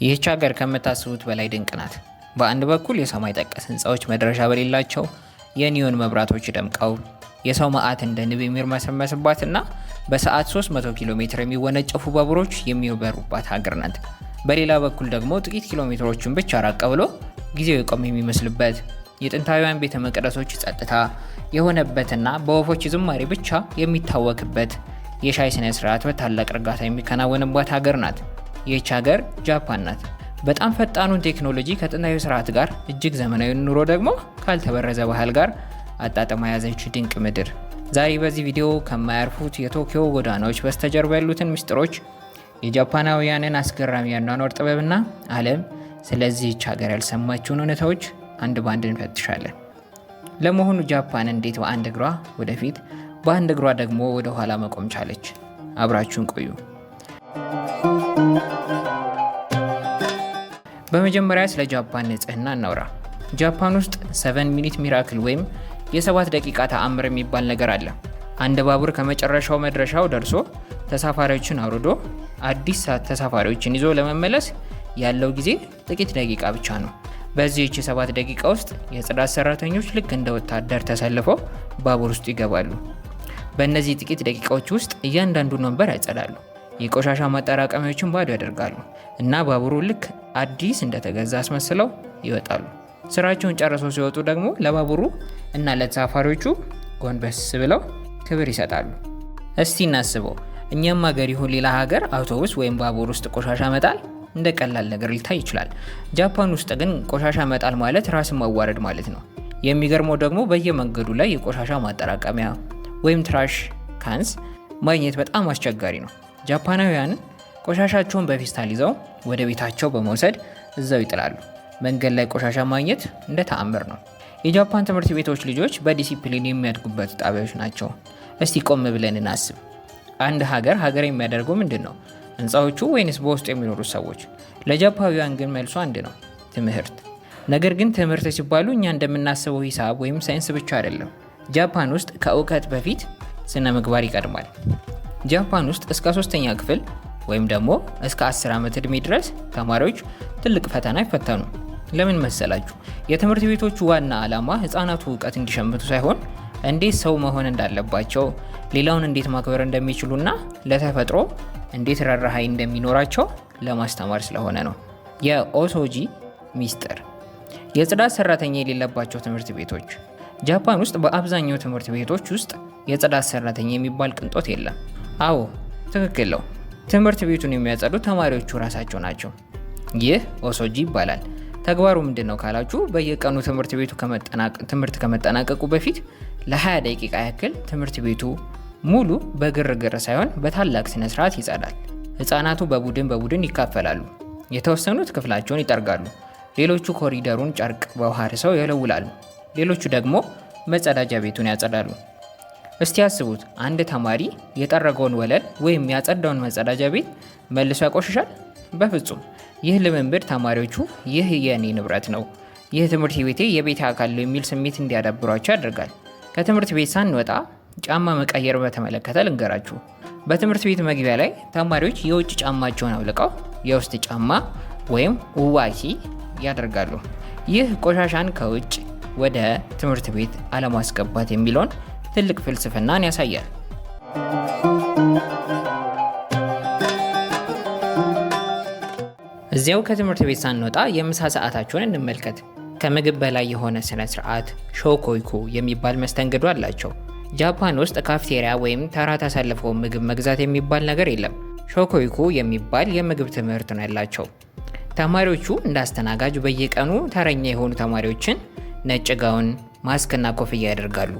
ይህች ሀገር ከምታስቡት በላይ ድንቅ ናት። በአንድ በኩል የሰማይ ጠቀስ ህንፃዎች መድረሻ በሌላቸው የኒዮን መብራቶች ደምቀው የሰው መዓት እንደ ንብ የሚርመሰመስባትና በሰዓት 300 ኪሎ ሜትር የሚወነጨፉ ባቡሮች የሚበሩባት ሀገር ናት። በሌላ በኩል ደግሞ ጥቂት ኪሎ ሜትሮችን ብቻ ራቅ ብሎ ጊዜው የቆመ የሚመስልበት የጥንታውያን ቤተ መቅደሶች ጸጥታ የሆነበትና በወፎች ዝማሬ ብቻ የሚታወክበት የሻይ ስነ ስርዓት በታላቅ እርጋታ የሚከናወንባት ሀገር ናት። ይህች ሀገር ጃፓን ናት። በጣም ፈጣኑን ቴክኖሎጂ ከጥንታዊ ስርዓት ጋር እጅግ ዘመናዊ ኑሮ ደግሞ ካልተበረዘ ባህል ጋር አጣጥማ የያዘች ድንቅ ምድር። ዛሬ በዚህ ቪዲዮ ከማያርፉት የቶኪዮ ጎዳናዎች በስተጀርባ ያሉትን ምስጢሮች፣ የጃፓናውያንን አስገራሚ የአኗኗር ጥበብና ዓለም ስለዚህች ሀገር ያልሰማችውን እውነታዎች አንድ ባንድ እንፈትሻለን። ለመሆኑ ጃፓን እንዴት በአንድ እግሯ ወደፊት በአንድ እግሯ ደግሞ ወደ ኋላ መቆም ቻለች? አብራችሁን ቆዩ። በመጀመሪያ ስለ ጃፓን ንጽህና እናውራ። ጃፓን ውስጥ 7 ሚኒት ሚራክል ወይም የ7 ደቂቃ ተአምር የሚባል ነገር አለ። አንድ ባቡር ከመጨረሻው መድረሻው ደርሶ ተሳፋሪዎችን አውርዶ አዲስ ተሳፋሪዎችን ይዞ ለመመለስ ያለው ጊዜ ጥቂት ደቂቃ ብቻ ነው። በዚህች 7 ደቂቃ ውስጥ የጽዳት ሰራተኞች ልክ እንደ ወታደር ተሰልፈው ባቡር ውስጥ ይገባሉ። በእነዚህ ጥቂት ደቂቃዎች ውስጥ እያንዳንዱን ወንበር ያጸዳሉ፣ የቆሻሻ ማጠራቀሚያዎችን ባዶ ያደርጋሉ እና ባቡሩ ልክ አዲስ እንደተገዛ አስመስለው ይወጣሉ። ስራቸውን ጨርሰው ሲወጡ ደግሞ ለባቡሩ እና ለተሳፋሪዎቹ ጎንበስ ብለው ክብር ይሰጣሉ። እስቲ እናስበው፣ እኛም ሀገር ይሁን ሌላ ሀገር አውቶቡስ ወይም ባቡር ውስጥ ቆሻሻ መጣል እንደ ቀላል ነገር ሊታይ ይችላል። ጃፓን ውስጥ ግን ቆሻሻ መጣል ማለት ራስን ማዋረድ ማለት ነው። የሚገርመው ደግሞ በየመንገዱ ላይ የቆሻሻ ማጠራቀሚያ ወይም ትራሽ ካንስ ማግኘት በጣም አስቸጋሪ ነው። ጃፓናውያን ቆሻሻቸውን በፌስታል ይዘው ወደ ቤታቸው በመውሰድ እዛው ይጥላሉ። መንገድ ላይ ቆሻሻ ማግኘት እንደ ተአምር ነው። የጃፓን ትምህርት ቤቶች ልጆች በዲሲፕሊን የሚያድጉበት ጣቢያዎች ናቸው። እስቲ ቆም ብለን እናስብ። አንድ ሀገር የሚያደርገው ምንድን ነው? ህንፃዎቹ ወይንስ በውስጡ የሚኖሩት ሰዎች? ለጃፓናውያን ግን መልሱ አንድ ነው፣ ትምህርት። ነገር ግን ትምህርት ሲባሉ እኛ እንደምናስበው ሂሳብ ወይም ሳይንስ ብቻ አይደለም። ጃፓን ውስጥ ከእውቀት በፊት ስነ ምግባር ይቀድማል። ጃፓን ውስጥ እስከ 3ኛ ክፍል ወይም ደግሞ እስከ 10 ዓመት ዕድሜ ድረስ ተማሪዎች ትልቅ ፈተና ይፈተኑ። ለምን መሰላችሁ? የትምህርት ቤቶቹ ዋና ዓላማ ህፃናቱ እውቀት እንዲሸምቱ ሳይሆን እንዴት ሰው መሆን እንዳለባቸው፣ ሌላውን እንዴት ማክበር እንደሚችሉና ለተፈጥሮ እንዴት ርህራሄ እንደሚኖራቸው ለማስተማር ስለሆነ ነው። የኦሶጂ ሚስጥር፣ የጽዳት ሰራተኛ የሌለባቸው ትምህርት ቤቶች። ጃፓን ውስጥ በአብዛኛው ትምህርት ቤቶች ውስጥ የጽዳት ሰራተኛ የሚባል ቅንጦት የለም። አዎ ትክክል ነው። ትምህርት ቤቱን የሚያጸዱ ተማሪዎቹ ራሳቸው ናቸው። ይህ ኦሶጂ ይባላል። ተግባሩ ምንድን ነው ካላችሁ፣ በየቀኑ ትምህርት ቤቱ ከመጠናቀቁ በፊት ለ20 ደቂቃ ያክል ትምህርት ቤቱ ሙሉ በግርግር ሳይሆን በታላቅ ስነ ስርዓት ይጸዳል። ህፃናቱ በቡድን ይካፈላሉ። የተወሰኑት ክፍላቸውን ይጠርጋሉ፣ ሌሎቹ ኮሪደሩን ጨርቅ በውሃ ርሰው ይወለውላሉ፣ ሌሎቹ ደግሞ መጸዳጃ ቤቱን ያጸዳሉ። እስቲ ያስቡት፣ አንድ ተማሪ የጠረገውን ወለል ወይም ያጸዳውን መጸዳጃ ቤት መልሶ ያቆሽሻል? በፍጹም። ይህ ልምምድ ተማሪዎቹ ይህ የእኔ ንብረት ነው፣ ይህ ትምህርት ቤቴ የቤቴ አካል ነው የሚል ስሜት እንዲያዳብሯቸው ያደርጋል። ከትምህርት ቤት ሳንወጣ ጫማ መቀየር በተመለከተ ልንገራችሁ። በትምህርት ቤት መግቢያ ላይ ተማሪዎች የውጭ ጫማቸውን አውልቀው የውስጥ ጫማ ወይም ኡዋሲ ያደርጋሉ። ይህ ቆሻሻን ከውጭ ወደ ትምህርት ቤት አለማስገባት የሚለውን ትልቅ ፍልስፍናን ያሳያል። እዚያው ከትምህርት ቤት ሳንወጣ የምሳ ሰዓታቸውን እንመልከት። ከምግብ በላይ የሆነ ስነ ስርዓት ሾኮይኮ የሚባል መስተንግዶ አላቸው። ጃፓን ውስጥ ካፍቴሪያ ወይም ተራ ተሰልፈው ምግብ መግዛት የሚባል ነገር የለም። ሾኮይኮ የሚባል የምግብ ትምህርት ነው ያላቸው። ተማሪዎቹ እንዳስተናጋጅ በየቀኑ ተረኛ የሆኑ ተማሪዎችን ነጭ ጋውን፣ ማስክና ኮፍያ ያደርጋሉ።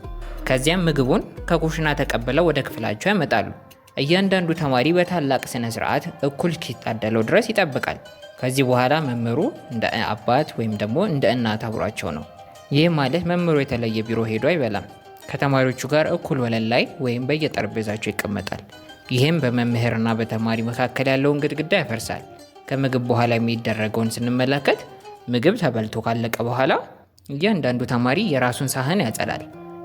ከዚያም ምግቡን ከኩሽና ተቀብለው ወደ ክፍላቸው ያመጣሉ። እያንዳንዱ ተማሪ በታላቅ ስነ ስርዓት እኩል እስኪታደለው ድረስ ይጠብቃል። ከዚህ በኋላ መምህሩ እንደ አባት ወይም ደግሞ እንደ እናት አብሯቸው ነው። ይህ ማለት መምህሩ የተለየ ቢሮ ሄዶ አይበላም። ከተማሪዎቹ ጋር እኩል ወለል ላይ ወይም በየጠረጴዛቸው ይቀመጣል። ይህም በመምህርና በተማሪ መካከል ያለውን ግድግዳ ያፈርሳል። ከምግብ በኋላ የሚደረገውን ስንመለከት ምግብ ተበልቶ ካለቀ በኋላ እያንዳንዱ ተማሪ የራሱን ሳህን ያጸዳል።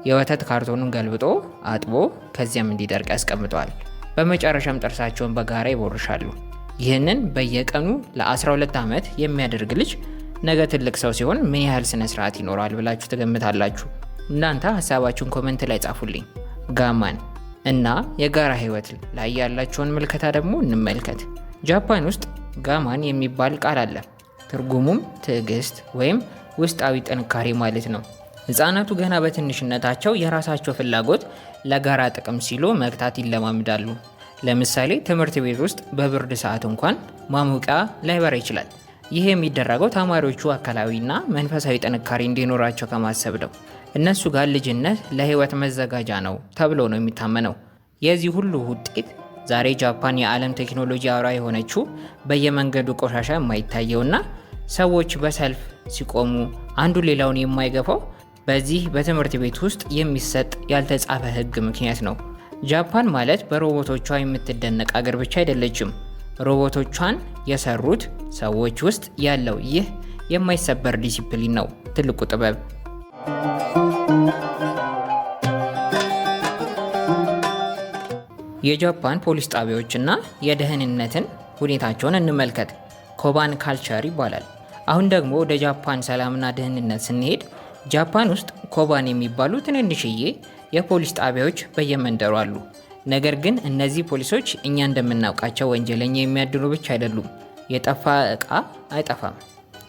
የወተት ካርቶኑን ገልብጦ አጥቦ ከዚያም እንዲደርቅ ያስቀምጠዋል። በመጨረሻም ጥርሳቸውን በጋራ ይቦርሻሉ። ይህንን በየቀኑ ለ12 ዓመት የሚያደርግ ልጅ ነገ ትልቅ ሰው ሲሆን ምን ያህል ስነ ስርዓት ይኖረዋል ብላችሁ ትገምታላችሁ? እናንተ ሀሳባችሁን ኮሜንት ላይ ጻፉልኝ። ጋማን እና የጋራ ህይወት ላይ ያላቸውን ምልከታ ደግሞ እንመልከት። ጃፓን ውስጥ ጋማን የሚባል ቃል አለ። ትርጉሙም ትዕግስት ወይም ውስጣዊ ጥንካሬ ማለት ነው። ህፃናቱ ገና በትንሽነታቸው የራሳቸው ፍላጎት ለጋራ ጥቅም ሲሉ መግታት ይለማምዳሉ። ለምሳሌ ትምህርት ቤት ውስጥ በብርድ ሰዓት እንኳን ማሞቂያ ላይበራ ይችላል። ይህ የሚደረገው ተማሪዎቹ አካላዊና መንፈሳዊ ጥንካሬ እንዲኖራቸው ከማሰብ ነው። እነሱ ጋር ልጅነት ለህይወት መዘጋጃ ነው ተብሎ ነው የሚታመነው። የዚህ ሁሉ ውጤት ዛሬ ጃፓን የዓለም ቴክኖሎጂ አውራ የሆነችው በየመንገዱ ቆሻሻ የማይታየውና ሰዎች በሰልፍ ሲቆሙ አንዱ ሌላውን የማይገፋው በዚህ በትምህርት ቤት ውስጥ የሚሰጥ ያልተጻፈ ህግ ምክንያት ነው። ጃፓን ማለት በሮቦቶቿ የምትደነቅ አገር ብቻ አይደለችም። ሮቦቶቿን የሰሩት ሰዎች ውስጥ ያለው ይህ የማይሰበር ዲሲፕሊን ነው ትልቁ ጥበብ። የጃፓን ፖሊስ ጣቢያዎችና የደህንነትን ሁኔታቸውን እንመልከት። ኮባን ካልቸር ይባላል። አሁን ደግሞ ወደ ጃፓን ሰላምና ደህንነት ስንሄድ ጃፓን ውስጥ ኮባን የሚባሉ ትንንሽዬ የፖሊስ ጣቢያዎች በየመንደሩ አሉ። ነገር ግን እነዚህ ፖሊሶች እኛ እንደምናውቃቸው ወንጀለኛ የሚያድኑ ብቻ አይደሉም። የጠፋ ዕቃ አይጠፋም።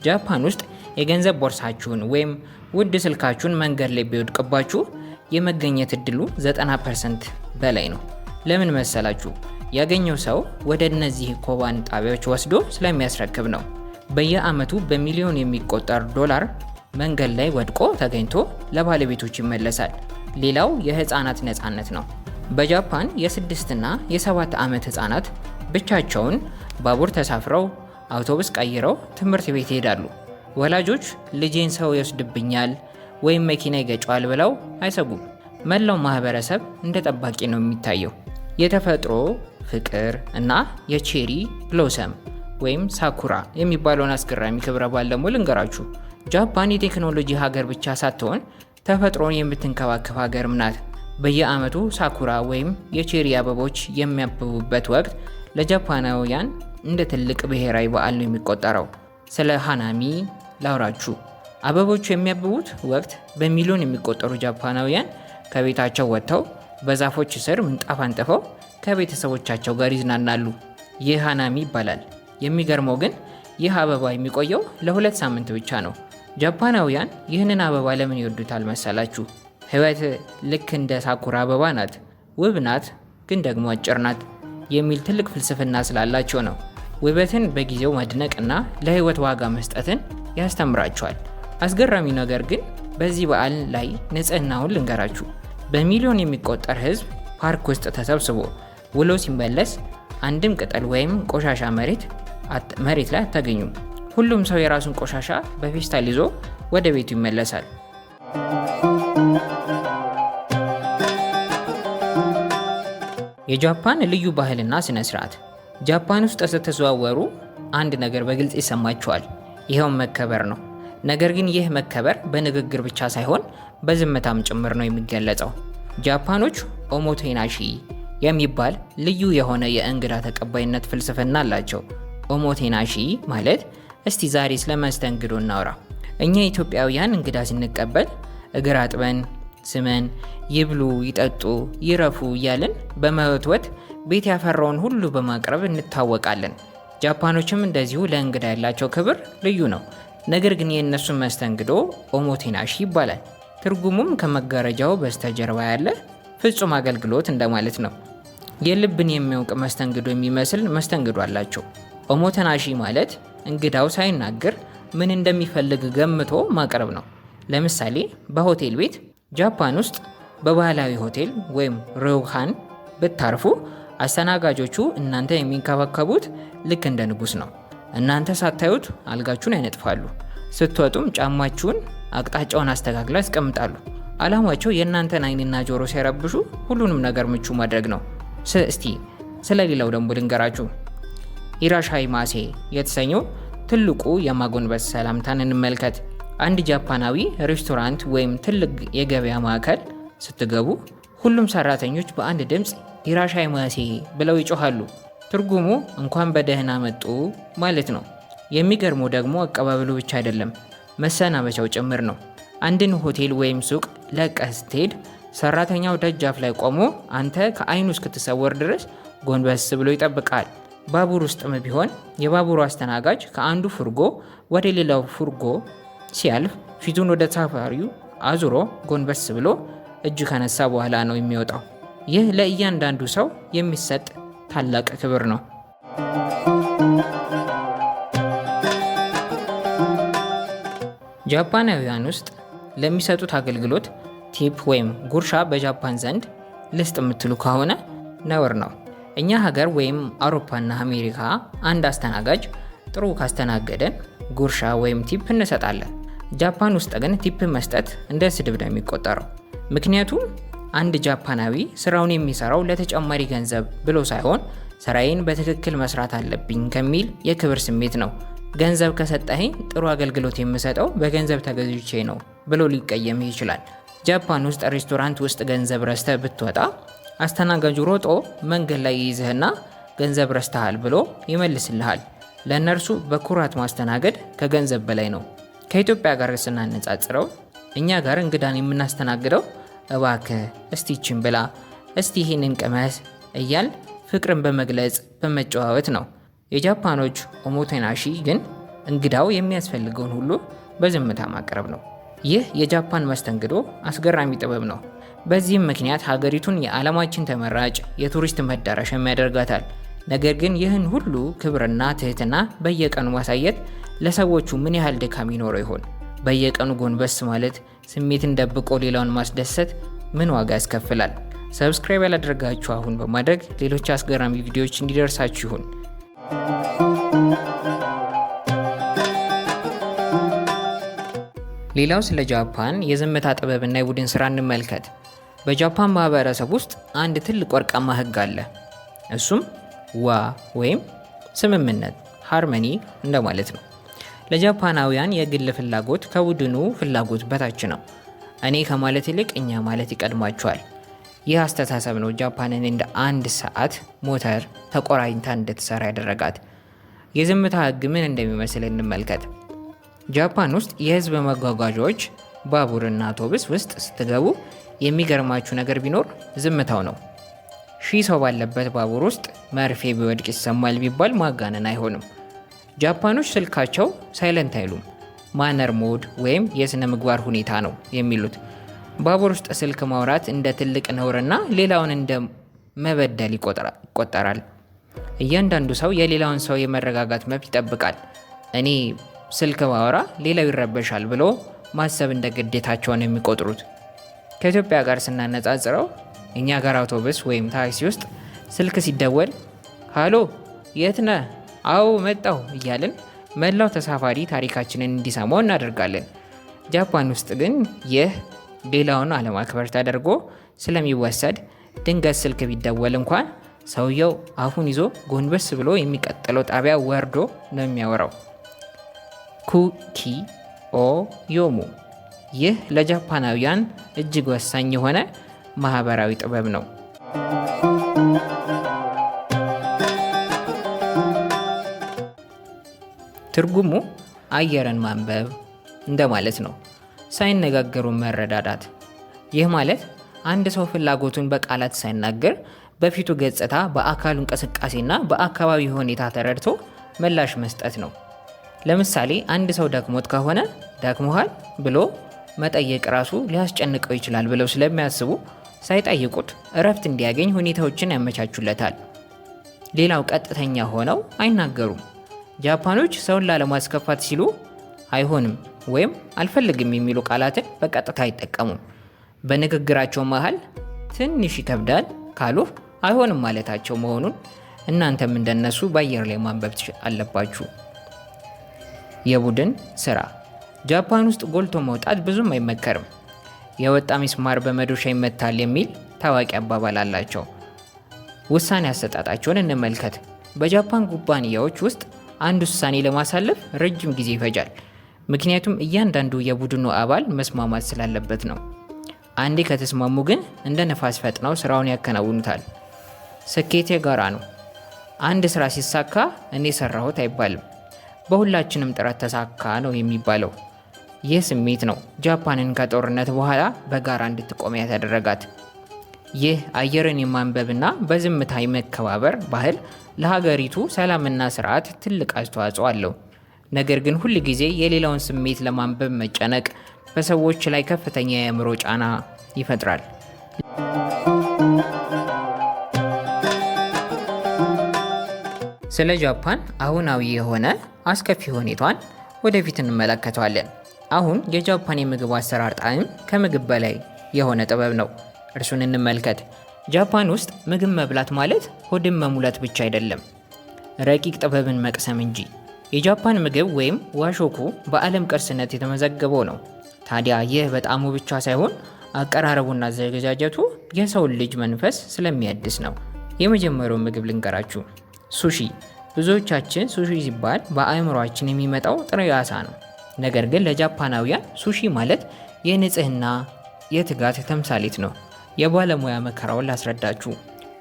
ጃፓን ውስጥ የገንዘብ ቦርሳችሁን ወይም ውድ ስልካችሁን መንገድ ላይ ቢወድቅባችሁ የመገኘት እድሉ 90% በላይ ነው። ለምን መሰላችሁ? ያገኘው ሰው ወደ እነዚህ ኮባን ጣቢያዎች ወስዶ ስለሚያስረክብ ነው። በየአመቱ በሚሊዮን የሚቆጠር ዶላር መንገድ ላይ ወድቆ ተገኝቶ ለባለቤቶች ይመለሳል። ሌላው የህፃናት ነፃነት ነው። በጃፓን የ6 እና የ7 ዓመት ህፃናት ብቻቸውን ባቡር ተሳፍረው አውቶቡስ ቀይረው ትምህርት ቤት ይሄዳሉ። ወላጆች ልጄን ሰው ይወስድብኛል ወይም መኪና ይገጫዋል ብለው አይሰጉም። መላው ማህበረሰብ እንደ ጠባቂ ነው የሚታየው። የተፈጥሮ ፍቅር እና የቼሪ ብሎሰም ወይም ሳኩራ የሚባለውን አስገራሚ ክብረ በዓል ደግሞ ልንገራችሁ። ጃፓን የቴክኖሎጂ ሀገር ብቻ ሳትሆን ተፈጥሮን የምትንከባከብ ሀገርም ናት። በየአመቱ ሳኩራ ወይም የቼሪ አበቦች የሚያብቡበት ወቅት ለጃፓናውያን እንደ ትልቅ ብሔራዊ በዓል ነው የሚቆጠረው። ስለ ሃናሚ ላውራችሁ። አበቦቹ የሚያብቡት ወቅት በሚሊዮን የሚቆጠሩ ጃፓናውያን ከቤታቸው ወጥተው በዛፎች ስር ምንጣፍ አንጥፈው ከቤተሰቦቻቸው ጋር ይዝናናሉ። ይህ ሃናሚ ይባላል። የሚገርመው ግን ይህ አበባ የሚቆየው ለ2 ሳምንት ብቻ ነው። ጃፓናውያን ይህንን አበባ ለምን ይወዱታል መሰላችሁ? ህይወት ልክ እንደ ሳኩራ አበባ ናት፣ ውብ ናት፣ ግን ደግሞ አጭር ናት የሚል ትልቅ ፍልስፍና ስላላቸው ነው። ውበትን በጊዜው ማድነቅና ለህይወት ዋጋ መስጠትን ያስተምራቸዋል። አስገራሚው ነገር ግን በዚህ በዓል ላይ ንጽህናውን ልንገራችሁ። በሚሊዮን የሚቆጠር ህዝብ ፓርክ ውስጥ ተሰብስቦ ውሎ ሲመለስ አንድም ቅጠል ወይም ቆሻሻ መሬት ላይ አታገኙም። ሁሉም ሰው የራሱን ቆሻሻ በፌስታል ይዞ ወደ ቤቱ ይመለሳል። የጃፓን ልዩ ባህልና ስነ ስርዓት። ጃፓን ውስጥ ስትዘዋወሩ አንድ ነገር በግልጽ ይሰማችኋል። ይኸውም መከበር ነው። ነገር ግን ይህ መከበር በንግግር ብቻ ሳይሆን በዝምታም ጭምር ነው የሚገለጸው። ጃፓኖች ኦሞቴናሺ የሚባል ልዩ የሆነ የእንግዳ ተቀባይነት ፍልስፍና አላቸው። ኦሞቴናሺ ማለት እስቲ ዛሬ ስለ መስተንግዶ እናውራ። እኛ ኢትዮጵያውያን እንግዳ ስንቀበል እግር አጥበን ስመን ይብሉ፣ ይጠጡ፣ ይረፉ እያልን በመወትወት ቤት ያፈራውን ሁሉ በማቅረብ እንታወቃለን። ጃፓኖችም እንደዚሁ ለእንግዳ ያላቸው ክብር ልዩ ነው። ነገር ግን የእነሱን መስተንግዶ ኦሞቴናሺ ይባላል። ትርጉሙም ከመጋረጃው በስተጀርባ ያለ ፍጹም አገልግሎት እንደማለት ነው። የልብን የሚያውቅ መስተንግዶ የሚመስል መስተንግዶ አላቸው። ኦሞቴናሺ ማለት እንግዳው ሳይናገር ምን እንደሚፈልግ ገምቶ ማቅረብ ነው። ለምሳሌ በሆቴል ቤት ጃፓን ውስጥ በባህላዊ ሆቴል ወይም ሮሃን ብታርፉ አስተናጋጆቹ እናንተ የሚንከባከቡት ልክ እንደ ንጉስ ነው። እናንተ ሳታዩት አልጋችሁን ያነጥፋሉ። ስትወጡም ጫማችሁን አቅጣጫውን አስተካክለው ያስቀምጣሉ። ዓላማቸው የእናንተን አይንና ጆሮ ሲያረብሹ ሁሉንም ነገር ምቹ ማድረግ ነው። እስቲ ስለሌላው ደግሞ ልንገራችሁ። ኢራሻይ ማሴ የተሰኘው ትልቁ የማጎንበስ ሰላምታን እንመልከት። አንድ ጃፓናዊ ሬስቶራንት ወይም ትልቅ የገበያ ማዕከል ስትገቡ ሁሉም ሰራተኞች በአንድ ድምፅ ኢራሻይ ማሴ ብለው ይጮሃሉ። ትርጉሙ እንኳን በደህና መጡ ማለት ነው። የሚገርመው ደግሞ አቀባበሉ ብቻ አይደለም፣ መሰናበቻው ጭምር ነው። አንድን ሆቴል ወይም ሱቅ ለቀህ ስትሄድ ሰራተኛው ደጃፍ ላይ ቆሞ አንተ ከአይኑ እስክትሰወር ድረስ ጎንበስ ብሎ ይጠብቃል። ባቡር ውስጥም ቢሆን የባቡሩ አስተናጋጅ ከአንዱ ፉርጎ ወደ ሌላው ፉርጎ ሲያልፍ ፊቱን ወደ ተሳፋሪው አዙሮ ጎንበስ ብሎ እጅ ከነሳ በኋላ ነው የሚወጣው። ይህ ለእያንዳንዱ ሰው የሚሰጥ ታላቅ ክብር ነው። ጃፓናውያን ውስጥ ለሚሰጡት አገልግሎት ቲፕ ወይም ጉርሻ በጃፓን ዘንድ ልስጥ የምትሉ ከሆነ ነውር ነው። እኛ ሀገር ወይም አውሮፓና አሜሪካ አንድ አስተናጋጅ ጥሩ ካስተናገደን ጉርሻ ወይም ቲፕ እንሰጣለን። ጃፓን ውስጥ ግን ቲፕ መስጠት እንደ ስድብ ነው የሚቆጠረው። ምክንያቱም አንድ ጃፓናዊ ስራውን የሚሰራው ለተጨማሪ ገንዘብ ብሎ ሳይሆን ስራዬን በትክክል መስራት አለብኝ ከሚል የክብር ስሜት ነው። ገንዘብ ከሰጠኸኝ ጥሩ አገልግሎት የምሰጠው በገንዘብ ተገዝቼ ነው ብሎ ሊቀየምህ ይችላል። ጃፓን ውስጥ ሬስቶራንት ውስጥ ገንዘብ ረስተህ ብትወጣ አስተናጋጁ ሮጦ መንገድ ላይ ይይዝህና ገንዘብ ረስተሃል ብሎ ይመልስልሃል። ለእነርሱ በኩራት ማስተናገድ ከገንዘብ በላይ ነው። ከኢትዮጵያ ጋር ስናነጻጽረው እኛ ጋር እንግዳን የምናስተናግደው እባክህ እስቲ ይችን ብላ፣ እስቲ ይህንን ቅመስ እያል ፍቅርን በመግለጽ በመጨዋወት ነው። የጃፓኖች ኦሞቴናሺ ግን እንግዳው የሚያስፈልገውን ሁሉ በዝምታ ማቅረብ ነው። ይህ የጃፓን መስተንግዶ አስገራሚ ጥበብ ነው። በዚህም ምክንያት ሀገሪቱን የዓለማችን ተመራጭ የቱሪስት መዳረሻ ያደርጋታል። ነገር ግን ይህን ሁሉ ክብርና ትህትና በየቀኑ ማሳየት ለሰዎቹ ምን ያህል ድካም ይኖረው ይሆን? በየቀኑ ጎንበስ ማለት፣ ስሜትን ደብቆ ሌላውን ማስደሰት ምን ዋጋ ያስከፍላል? ሰብስክራይብ ያላደረጋችሁ አሁን በማድረግ ሌሎች አስገራሚ ቪዲዮዎች እንዲደርሳችሁ ይሁን። ሌላው ስለ ጃፓን የዝምታ ጥበብና የቡድን ስራ እንመልከት። በጃፓን ማህበረሰብ ውስጥ አንድ ትልቅ ወርቃማ ህግ አለ። እሱም ዋ ወይም ስምምነት ሃርመኒ እንደማለት ነው። ለጃፓናውያን የግል ፍላጎት ከቡድኑ ፍላጎት በታች ነው። እኔ ከማለት ይልቅ እኛ ማለት ይቀድማቸዋል። ይህ አስተሳሰብ ነው ጃፓንን እንደ አንድ ሰዓት ሞተር ተቆራኝታ እንድትሰራ ያደረጋት። የዝምታ ህግ ምን እንደሚመስል እንመልከት። ጃፓን ውስጥ የህዝብ መጓጓዣዎች ባቡርና አውቶቡስ ውስጥ ስትገቡ የሚገርማችሁ ነገር ቢኖር ዝምታው ነው። 1000 ሰው ባለበት ባቡር ውስጥ መርፌ ቢወድቅ ይሰማል ቢባል ማጋነን አይሆንም። ጃፓኖች ስልካቸው ሳይለንት አይሉም። ማነር ሞድ ወይም የስነ ምግባር ሁኔታ ነው የሚሉት። ባቡር ውስጥ ስልክ ማውራት እንደ ትልቅ ነውርና ሌላውን እንደ መበደል ይቆጠራል። እያንዳንዱ ሰው የሌላውን ሰው የመረጋጋት መብት ይጠብቃል። እኔ ስልክ ማወራ ሌላው ይረበሻል ብሎ ማሰብ እንደ ግዴታቸው ነው የሚቆጥሩት። ከኢትዮጵያ ጋር ስናነጻጽረው እኛ ጋር አውቶቡስ ወይም ታክሲ ውስጥ ስልክ ሲደወል ሃሎ የት ነህ? አዎ መጣሁ እያልን መላው ተሳፋሪ ታሪካችንን እንዲሰማው እናደርጋለን። ጃፓን ውስጥ ግን ይህ ሌላውን አለማክበር ተደርጎ ስለሚወሰድ ድንገት ስልክ ቢደወል እንኳን ሰውየው አፉን ይዞ ጎንበስ ብሎ የሚቀጥለው ጣቢያ ወርዶ ነው የሚያወራው። ኩኪ ኦ ዮሙ። ይህ ለጃፓናውያን እጅግ ወሳኝ የሆነ ማህበራዊ ጥበብ ነው። ትርጉሙ አየርን ማንበብ እንደማለት ነው። ሳይነጋገሩ መረዳዳት። ይህ ማለት አንድ ሰው ፍላጎቱን በቃላት ሳይናገር በፊቱ ገጽታ፣ በአካሉ እንቅስቃሴና በአካባቢ ሁኔታ ተረድቶ ምላሽ መስጠት ነው። ለምሳሌ አንድ ሰው ደክሞት ከሆነ ደክሞሃል ብሎ መጠየቅ ራሱ ሊያስጨንቀው ይችላል ብለው ስለሚያስቡ ሳይጠይቁት እረፍት እንዲያገኝ ሁኔታዎችን ያመቻቹለታል። ሌላው ቀጥተኛ ሆነው አይናገሩም። ጃፓኖች ሰውን ላለማስከፋት ሲሉ አይሆንም ወይም አልፈልግም የሚሉ ቃላትን በቀጥታ አይጠቀሙም። በንግግራቸው መሃል ትንሽ ይከብዳል ካሉ አይሆንም ማለታቸው መሆኑን እናንተም እንደነሱ በአየር ላይ ማንበብ አለባችሁ። የቡድን ስራ ጃፓን ውስጥ ጎልቶ መውጣት ብዙም አይመከርም። የወጣ ሚስማር በመዶሻ ይመታል የሚል ታዋቂ አባባል አላቸው። ውሳኔ አሰጣጣቸውን እንመልከት። በጃፓን ኩባንያዎች ውስጥ አንድ ውሳኔ ለማሳለፍ ረጅም ጊዜ ይፈጃል። ምክንያቱም እያንዳንዱ የቡድኑ አባል መስማማት ስላለበት ነው። አንዴ ከተስማሙ ግን እንደ ነፋስ ፈጥነው ስራውን ያከናውኑታል። ስኬት የጋራ ነው። አንድ ስራ ሲሳካ እኔ ሰራሁት አይባልም፣ በሁላችንም ጥረት ተሳካ ነው የሚባለው። ይህ ስሜት ነው ጃፓንን ከጦርነት በኋላ በጋራ እንድትቆም ያደረጋት። ይህ አየርን የማንበብና በዝምታ የመከባበር ባህል ለሀገሪቱ ሰላምና ስርዓት ትልቅ አስተዋጽኦ አለው። ነገር ግን ሁል ጊዜ የሌላውን ስሜት ለማንበብ መጨነቅ በሰዎች ላይ ከፍተኛ የአእምሮ ጫና ይፈጥራል። ስለ ጃፓን አሁናዊ የሆነ አስከፊ ሁኔታዋን ወደፊት እንመለከተዋለን። አሁን የጃፓን የምግብ አሰራር ጣዕም ከምግብ በላይ የሆነ ጥበብ ነው። እርሱን እንመልከት። ጃፓን ውስጥ ምግብ መብላት ማለት ሆድን መሙላት ብቻ አይደለም፣ ረቂቅ ጥበብን መቅሰም እንጂ። የጃፓን ምግብ ወይም ዋሾኩ በዓለም ቅርስነት የተመዘገበው ነው። ታዲያ ይህ በጣዕሙ ብቻ ሳይሆን አቀራረቡና አዘገጃጀቱ የሰውን ልጅ መንፈስ ስለሚያድስ ነው። የመጀመሪያው ምግብ ልንገራችሁ፣ ሱሺ። ብዙዎቻችን ሱሺ ሲባል በአእምሯችን የሚመጣው ጥሬ ዓሳ ነው። ነገር ግን ለጃፓናውያን ሱሺ ማለት የንጽህና የትጋት ተምሳሌት ነው። የባለሙያ መከራውን ላስረዳችሁ።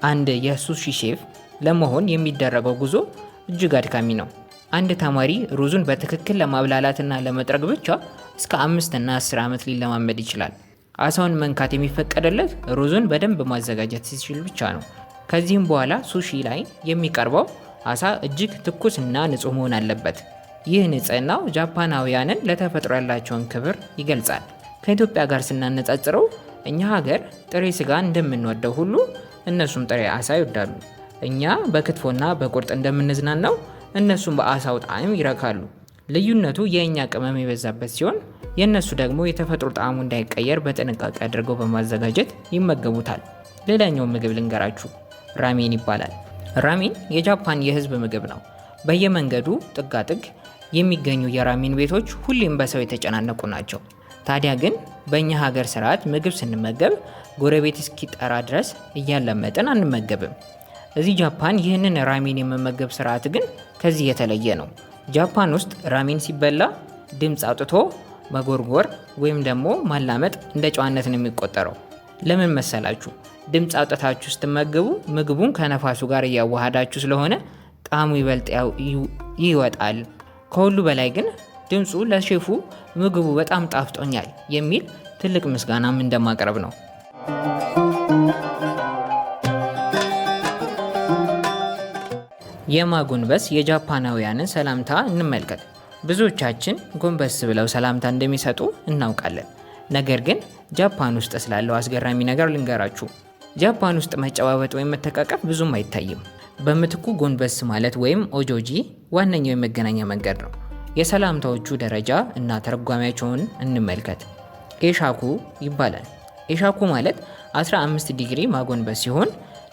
አንድ የሱሺ ሼፍ ለመሆን የሚደረገው ጉዞ እጅግ አድካሚ ነው። አንድ ተማሪ ሩዙን በትክክል ለማብላላትና ለመጥረግ ብቻ እስከ 5 እና 10 ዓመት ሊለማመድ ይችላል። ዓሳውን መንካት የሚፈቀደለት ሩዙን በደንብ ማዘጋጀት ሲችል ብቻ ነው። ከዚህም በኋላ ሱሺ ላይ የሚቀርበው ዓሳ እጅግ ትኩስና ንጹህ መሆን አለበት። ይህ ንጽህናው ጃፓናውያንን ለተፈጥሮ ያላቸውን ክብር ይገልጻል። ከኢትዮጵያ ጋር ስናነጻጽረው እኛ ሀገር ጥሬ ስጋ እንደምንወደው ሁሉ እነሱም ጥሬ ዓሳ ይወዳሉ። እኛ በክትፎና በቁርጥ እንደምንዝናናው እነሱም በዓሳው ጣዕም ይረካሉ። ልዩነቱ የእኛ ቅመም የበዛበት ሲሆን የእነሱ ደግሞ የተፈጥሮ ጣዕሙ እንዳይቀየር በጥንቃቄ አድርገው በማዘጋጀት ይመገቡታል። ሌላኛው ምግብ ልንገራችሁ፣ ራሜን ይባላል። ራሜን የጃፓን የህዝብ ምግብ ነው። በየመንገዱ ጥጋጥግ የሚገኙ የራሜን ቤቶች ሁሌም በሰው የተጨናነቁ ናቸው። ታዲያ ግን በእኛ ሀገር ስርዓት ምግብ ስንመገብ ጎረቤት እስኪጠራ ድረስ እያለመጥን አንመገብም። እዚህ ጃፓን ይህንን ራሜን የመመገብ ስርዓት ግን ከዚህ የተለየ ነው። ጃፓን ውስጥ ራሜን ሲበላ ድምፅ አውጥቶ መጎርጎር ወይም ደግሞ ማላመጥ እንደ ጨዋነት ነው የሚቆጠረው። ለምን መሰላችሁ? ድምፅ አውጥታችሁ ስትመገቡ ምግቡን ከነፋሱ ጋር እያዋሃዳችሁ ስለሆነ ጣዕሙ ይበልጥ ይወጣል። ከሁሉ በላይ ግን ድምፁ ለሼፉ ምግቡ በጣም ጣፍጦኛል የሚል ትልቅ ምስጋናም እንደማቅረብ ነው። የማጎንበስ የጃፓናውያንን ሰላምታ እንመልከት። ብዙዎቻችን ጎንበስ ብለው ሰላምታ እንደሚሰጡ እናውቃለን። ነገር ግን ጃፓን ውስጥ ስላለው አስገራሚ ነገር ልንገራችሁ። ጃፓን ውስጥ መጨባበጥ ወይም መተቃቀፍ ብዙም አይታይም። በምትኩ ጎንበስ ማለት ወይም ኦጆጂ ዋነኛው የመገናኛ መንገድ ነው። የሰላምታዎቹ ደረጃ እና ተረጓሚያቸውን እንመልከት። ኤሻኩ ይባላል። ኤሻኩ ማለት 15 ዲግሪ ማጎንበስ ሲሆን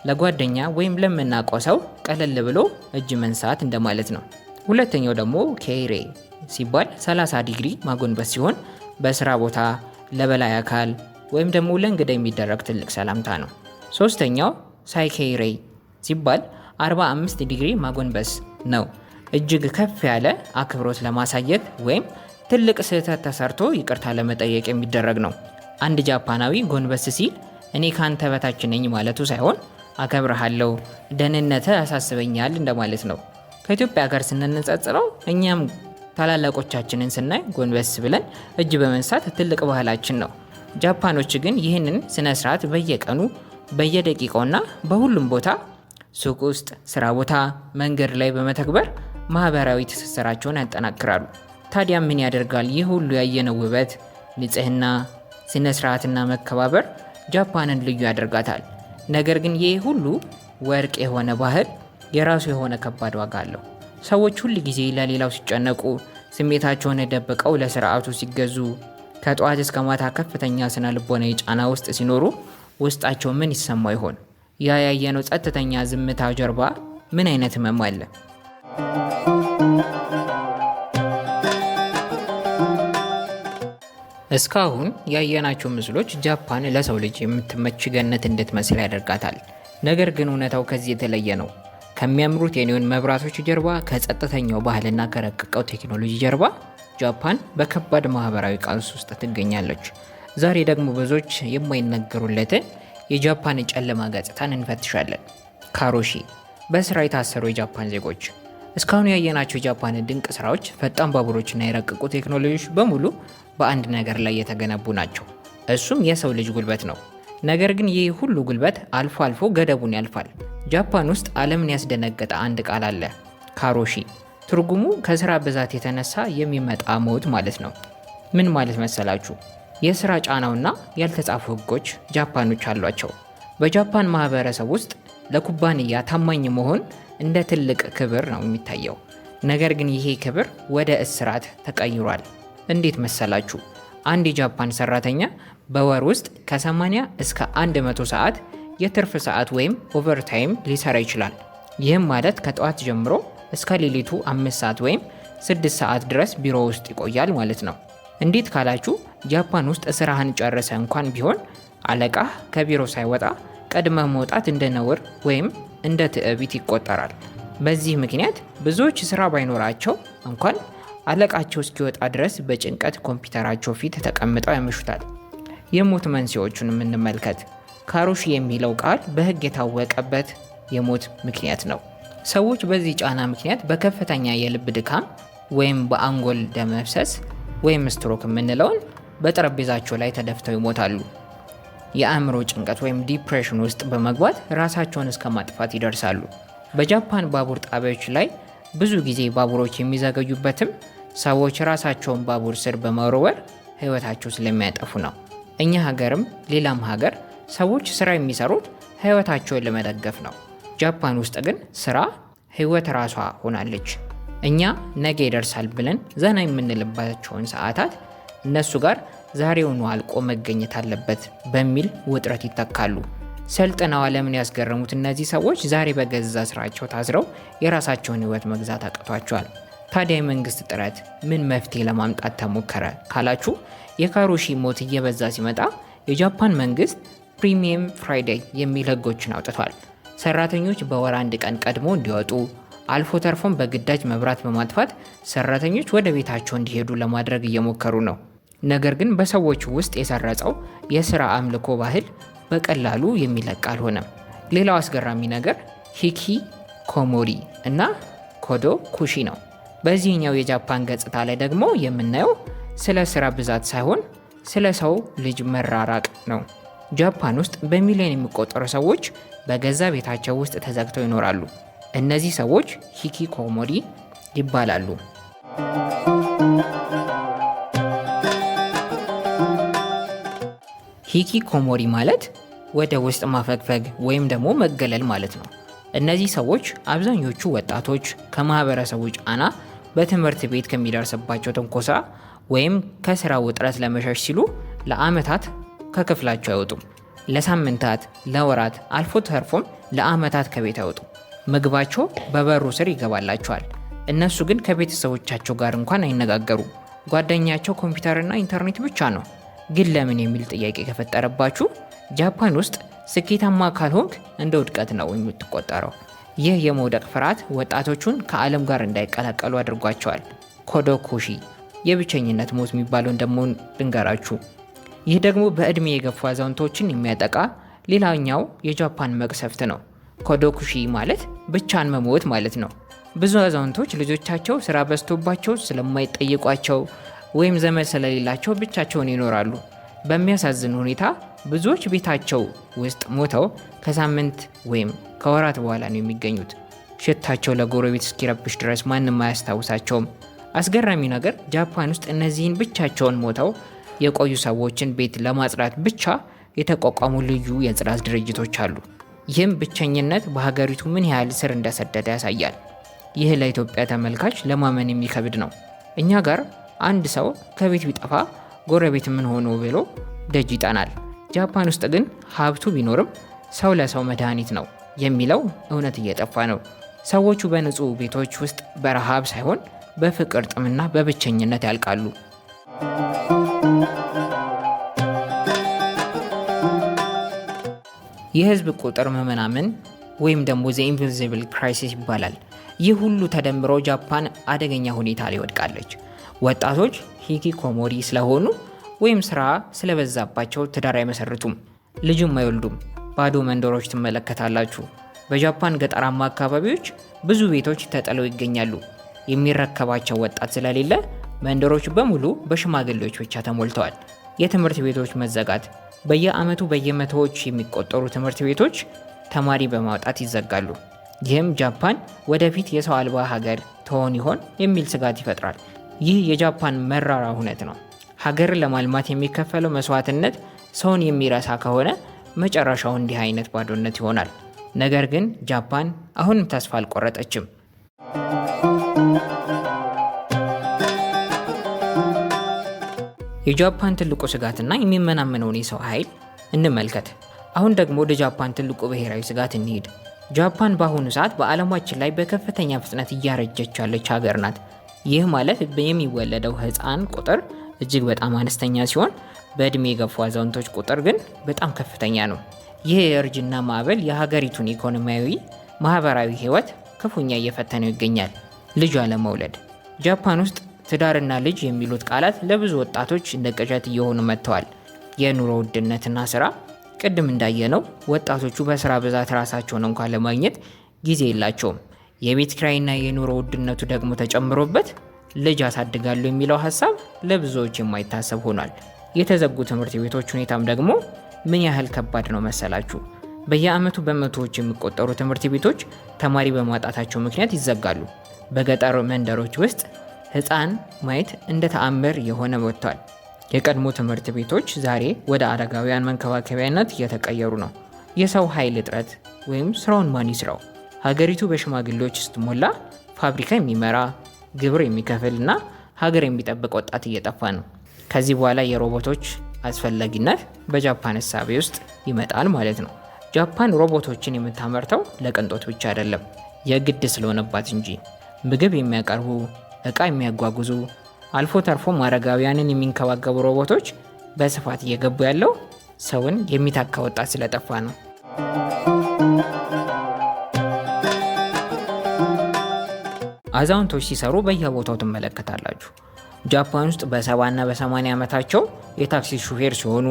ለጓደኛ ወይም ለምናውቀው ሰው ቀለል ብሎ እጅ መንሳት እንደማለት ነው። ሁለተኛው ደግሞ ኬይሬ ሲባል 30 ዲግሪ ማጎንበስ ሲሆን በስራ ቦታ፣ ለበላይ አካል ወይም ደግሞ ለእንግዳ የሚደረግ ትልቅ ሰላምታ ነው። ሶስተኛው ሳይኬይሬ ሲባል 45 ዲግሪ ማጎንበስ ነው። እጅግ ከፍ ያለ አክብሮት ለማሳየት ወይም ትልቅ ስህተት ተሰርቶ ይቅርታ ለመጠየቅ የሚደረግ ነው። አንድ ጃፓናዊ ጎንበስ ሲል እኔ ካንተ በታች ነኝ ማለቱ ሳይሆን አከብርሃለሁ፣ ደህንነትህ ያሳስበኛል እንደማለት ነው። ከኢትዮጵያ ጋር ስናነጻጽረው እኛም ታላላቆቻችንን ስናይ ጎንበስ ብለን እጅ በመንሳት ትልቅ ባህላችን ነው። ጃፓኖች ግን ይህንን ስነ ስርዓት በየቀኑ በየደቂቃውና በሁሉም ቦታ ሱቅ ውስጥ፣ ስራ ቦታ፣ መንገድ ላይ በመተግበር ማህበራዊ ትስስራቸውን ያጠናክራሉ። ታዲያ ምን ያደርጋል፣ ይህ ሁሉ ያየነው ውበት፣ ንጽህና፣ ስነ ስርዓትና መከባበር ጃፓንን ልዩ ያደርጋታል። ነገር ግን ይህ ሁሉ ወርቅ የሆነ ባህል የራሱ የሆነ ከባድ ዋጋ አለው። ሰዎች ሁል ጊዜ ለሌላው ሲጨነቁ፣ ስሜታቸውን ደብቀው ለስርዓቱ ሲገዙ፣ ከጠዋት እስከ ማታ ከፍተኛ ስነ ልቦናዊ ጫና ውስጥ ሲኖሩ ውስጣቸው ምን ይሰማው ይሆን? ያ ያየነው ጸጥተኛ ዝምታ ጀርባ ምን አይነት ህመም አለ? እስካሁን ያየናቸው ምስሎች ጃፓን ለሰው ልጅ የምትመች ገነት እንድትመስል ያደርጋታል። ነገር ግን እውነታው ከዚህ የተለየ ነው። ከሚያምሩት የኒዮን መብራቶች ጀርባ፣ ከጸጥተኛው ባህልና ከረቀቀው ቴክኖሎጂ ጀርባ ጃፓን በከባድ ማህበራዊ ቀውስ ውስጥ ትገኛለች። ዛሬ ደግሞ ብዙዎች የማይነገሩለትን የጃፓን ጨለማ ገጽታን እንፈትሻለን። ካሮሺ በስራ የታሰሩ የጃፓን ዜጎች። እስካሁን ያየናቸው የጃፓን ድንቅ ስራዎች፣ ፈጣን ባቡሮችና የረቀቁ ቴክኖሎጂዎች በሙሉ በአንድ ነገር ላይ የተገነቡ ናቸው። እሱም የሰው ልጅ ጉልበት ነው። ነገር ግን ይህ ሁሉ ጉልበት አልፎ አልፎ ገደቡን ያልፋል። ጃፓን ውስጥ ዓለምን ያስደነገጠ አንድ ቃል አለ፣ ካሮሺ። ትርጉሙ ከስራ ብዛት የተነሳ የሚመጣ ሞት ማለት ነው። ምን ማለት መሰላችሁ? የስራ ጫናውና ያልተጻፉ ህጎች ጃፓኖች አሏቸው። በጃፓን ማህበረሰብ ውስጥ ለኩባንያ ታማኝ መሆን እንደ ትልቅ ክብር ነው የሚታየው። ነገር ግን ይሄ ክብር ወደ እስራት ተቀይሯል። እንዴት መሰላችሁ? አንድ የጃፓን ሰራተኛ በወር ውስጥ ከ80 እስከ 100 ሰዓት የትርፍ ሰዓት ወይም ኦቨርታይም ሊሰራ ይችላል። ይህም ማለት ከጠዋት ጀምሮ እስከ ሌሊቱ 5 ሰዓት ወይም 6 ሰዓት ድረስ ቢሮ ውስጥ ይቆያል ማለት ነው። እንዴት ካላችሁ ጃፓን ውስጥ ስራህን ጨርሰ እንኳን ቢሆን አለቃህ ከቢሮ ሳይወጣ ቀድመህ መውጣት እንደ ነውር ወይም እንደ ትዕቢት ይቆጠራል። በዚህ ምክንያት ብዙዎች ስራ ባይኖራቸው እንኳን አለቃቸው እስኪወጣ ድረስ በጭንቀት ኮምፒውተራቸው ፊት ተቀምጠው ያመሹታል። የሞት መንስኤዎቹን እንመልከት። ካሮሺ የሚለው ቃል በህግ የታወቀበት የሞት ምክንያት ነው። ሰዎች በዚህ ጫና ምክንያት በከፍተኛ የልብ ድካም ወይም በአንጎል ደም መፍሰስ ወይም ስትሮክ የምንለውን በጠረጴዛቸው ላይ ተደፍተው ይሞታሉ። የአእምሮ ጭንቀት ወይም ዲፕሬሽን ውስጥ በመግባት ራሳቸውን እስከ ማጥፋት ይደርሳሉ። በጃፓን ባቡር ጣቢያዎች ላይ ብዙ ጊዜ ባቡሮች የሚዘገዩበትም ሰዎች ራሳቸውን ባቡር ስር በመወርወር ህይወታቸው ስለሚያጠፉ ነው። እኛ ሀገርም ሌላም ሀገር ሰዎች ስራ የሚሰሩት ህይወታቸውን ለመደገፍ ነው። ጃፓን ውስጥ ግን ስራ ህይወት ራሷ ሆናለች። እኛ ነገ ይደርሳል ብለን ዘና የምንልባቸውን ሰዓታት እነሱ ጋር ዛሬውኑ አልቆ መገኘት አለበት በሚል ውጥረት ይተካሉ። ሰልጥነው ዓለምን ያስገረሙት እነዚህ ሰዎች ዛሬ በገዛ ስራቸው ታስረው የራሳቸውን ህይወት መግዛት አቅቷቸዋል። ታዲያ የመንግስት ጥረት ምን መፍትሄ ለማምጣት ተሞከረ ካላችሁ፣ የካሮሺ ሞት እየበዛ ሲመጣ የጃፓን መንግስት ፕሪሚየም ፍራይዴይ የሚል ህጎችን አውጥቷል። ሰራተኞች በወር 1 ቀን ቀድሞ እንዲወጡ፣ አልፎ ተርፎም በግዳጅ መብራት በማጥፋት ሰራተኞች ወደ ቤታቸው እንዲሄዱ ለማድረግ እየሞከሩ ነው። ነገር ግን በሰዎች ውስጥ የሰረጸው የስራ አምልኮ ባህል በቀላሉ የሚለቅ አልሆነም። ሌላው አስገራሚ ነገር ሂኪ ኮሞሪ እና ኮዶ ኩሺ ነው። በዚህኛው የጃፓን ገጽታ ላይ ደግሞ የምናየው ስለ ስራ ብዛት ሳይሆን ስለ ሰው ልጅ መራራቅ ነው። ጃፓን ውስጥ በሚሊዮን የሚቆጠሩ ሰዎች በገዛ ቤታቸው ውስጥ ተዘግተው ይኖራሉ። እነዚህ ሰዎች ሂኪ ኮሞሪ ይባላሉ። ሂኪ ኮሞሪ ማለት ወደ ውስጥ ማፈግፈግ ወይም ደግሞ መገለል ማለት ነው። እነዚህ ሰዎች አብዛኞቹ ወጣቶች ከማህበረሰቡ ጫና፣ በትምህርት ቤት ከሚደርስባቸው ትንኮሳ ወይም ከስራ ውጥረት ለመሸሽ ሲሉ ለአመታት ከክፍላቸው አይወጡም። ለሳምንታት፣ ለወራት አልፎ ተርፎም ለአመታት ከቤት አይወጡም። ምግባቸው በበሩ ስር ይገባላቸዋል። እነሱ ግን ከቤተሰቦቻቸው ጋር እንኳን አይነጋገሩም። ጓደኛቸው ኮምፒውተርና ኢንተርኔት ብቻ ነው። ግን ለምን የሚል ጥያቄ ከፈጠረባችሁ ጃፓን ውስጥ ስኬታማ ካልሆንክ እንደ ውድቀት ነው የምትቆጠረው። ይህ የመውደቅ ፍርሃት ወጣቶቹን ከዓለም ጋር እንዳይቀላቀሉ አድርጓቸዋል። ኮዶ ኩሺ የብቸኝነት ሞት የሚባለውን ደግሞ ልንገራችሁ። ይህ ደግሞ በዕድሜ የገፉ አዛውንቶችን የሚያጠቃ ሌላኛው የጃፓን መቅሰፍት ነው። ኮዶ ኩሺ ማለት ብቻን መሞት ማለት ነው። ብዙ አዛውንቶች ልጆቻቸው ስራ በዝቶባቸው ስለማይጠይቋቸው ወይም ዘመድ ስለሌላቸው ብቻቸውን ይኖራሉ። በሚያሳዝን ሁኔታ ብዙዎች ቤታቸው ውስጥ ሞተው ከሳምንት ወይም ከወራት በኋላ ነው የሚገኙት። ሽታቸው ለጎረቤት እስኪረብሽ ድረስ ማንም አያስታውሳቸውም። አስገራሚ ነገር ጃፓን ውስጥ እነዚህን ብቻቸውን ሞተው የቆዩ ሰዎችን ቤት ለማጽዳት ብቻ የተቋቋሙ ልዩ የጽዳት ድርጅቶች አሉ። ይህም ብቸኝነት በሀገሪቱ ምን ያህል ስር እንደሰደደ ያሳያል። ይህ ለኢትዮጵያ ተመልካች ለማመን የሚከብድ ነው። እኛ ጋር አንድ ሰው ከቤት ቢጠፋ ጎረቤት ምን ሆኖ ብሎ ደጅ ይጠናል። ጃፓን ውስጥ ግን ሀብቱ ቢኖርም ሰው ለሰው መድኃኒት ነው የሚለው እውነት እየጠፋ ነው። ሰዎቹ በንጹህ ቤቶች ውስጥ በረሃብ ሳይሆን በፍቅር ጥምና በብቸኝነት ያልቃሉ። የህዝብ ቁጥር መመናመን ወይም ደግሞ ዘ ኢንቪዚብል ክራይሲስ ይባላል። ይህ ሁሉ ተደምሮ ጃፓን አደገኛ ሁኔታ ላይ ወድቃለች። ወጣቶች ሂኪኮሞሪ ስለሆኑ ወይም ስራ ስለበዛባቸው ትዳር አይመሰርቱም፣ ልጅም አይወልዱም። ባዶ መንደሮች ትመለከታላችሁ። በጃፓን ገጠራማ አካባቢዎች ብዙ ቤቶች ተጥለው ይገኛሉ። የሚረከባቸው ወጣት ስለሌለ መንደሮች በሙሉ በሽማግሌዎች ብቻ ተሞልተዋል። የትምህርት ቤቶች መዘጋት፣ በየዓመቱ በየመቶዎች የሚቆጠሩ ትምህርት ቤቶች ተማሪ በማውጣት ይዘጋሉ። ይህም ጃፓን ወደፊት የሰው አልባ ሀገር ትሆን ይሆን የሚል ስጋት ይፈጥራል። ይህ የጃፓን መራራ እውነት ነው። ሀገርን ለማልማት የሚከፈለው መስዋዕትነት ሰውን የሚረሳ ከሆነ መጨረሻው እንዲህ አይነት ባዶነት ይሆናል። ነገር ግን ጃፓን አሁንም ተስፋ አልቆረጠችም። የጃፓን ትልቁ ስጋትና የሚመናመነውን የሰው ኃይል እንመልከት። አሁን ደግሞ ወደ ጃፓን ትልቁ ብሔራዊ ስጋት እንሂድ። ጃፓን በአሁኑ ሰዓት በዓለማችን ላይ በከፍተኛ ፍጥነት እያረጀች ያለች ሀገር ናት። ይህ ማለት የሚወለደው ሕፃን ቁጥር እጅግ በጣም አነስተኛ ሲሆን በዕድሜ የገፉ አዛውንቶች ቁጥር ግን በጣም ከፍተኛ ነው። ይህ የእርጅና ማዕበል የሀገሪቱን ኢኮኖሚያዊ፣ ማህበራዊ ህይወት ክፉኛ እየፈተነው ይገኛል። ልጅ አለመውለድ። ጃፓን ውስጥ ትዳርና ልጅ የሚሉት ቃላት ለብዙ ወጣቶች እንደ ቅዠት እየሆኑ መጥተዋል። የኑሮ ውድነትና ስራ። ቅድም እንዳየነው ወጣቶቹ በስራ ብዛት ራሳቸውን እንኳን ለማግኘት ጊዜ የላቸውም። የቤት ኪራይና የኑሮ ውድነቱ ደግሞ ተጨምሮበት ልጅ አሳድጋሉ የሚለው ሀሳብ ለብዙዎች የማይታሰብ ሆኗል። የተዘጉ ትምህርት ቤቶች ሁኔታም ደግሞ ምን ያህል ከባድ ነው መሰላችሁ? በየዓመቱ በመቶዎች የሚቆጠሩ ትምህርት ቤቶች ተማሪ በማጣታቸው ምክንያት ይዘጋሉ። በገጠር መንደሮች ውስጥ ሕፃን ማየት እንደ ተአምር የሆነ ወጥቷል። የቀድሞ ትምህርት ቤቶች ዛሬ ወደ አረጋውያን መንከባከቢያነት እየተቀየሩ ነው። የሰው ኃይል እጥረት ወይም ስራውን ማን ይስራው? ሀገሪቱ በሽማግሌዎች ስትሞላ ፋብሪካ የሚመራ ግብር የሚከፍልና ሀገር የሚጠብቅ ወጣት እየጠፋ ነው። ከዚህ በኋላ የሮቦቶች አስፈላጊነት በጃፓን እሳቤ ውስጥ ይመጣል ማለት ነው። ጃፓን ሮቦቶችን የምታመርተው ለቅንጦት ብቻ አይደለም፣ የግድ ስለሆነባት እንጂ። ምግብ የሚያቀርቡ፣ ዕቃ የሚያጓጉዙ፣ አልፎ ተርፎም አረጋውያንን የሚንከባከቡ ሮቦቶች በስፋት እየገቡ ያለው ሰውን የሚታካ ወጣት ስለጠፋ ነው። አዛውንቶች ሲሰሩ በየቦታው ትመለከታላችሁ። ጃፓን ውስጥ በ70 እና በ80 ዓመታቸው የታክሲ ሹፌር ሲሆኑ፣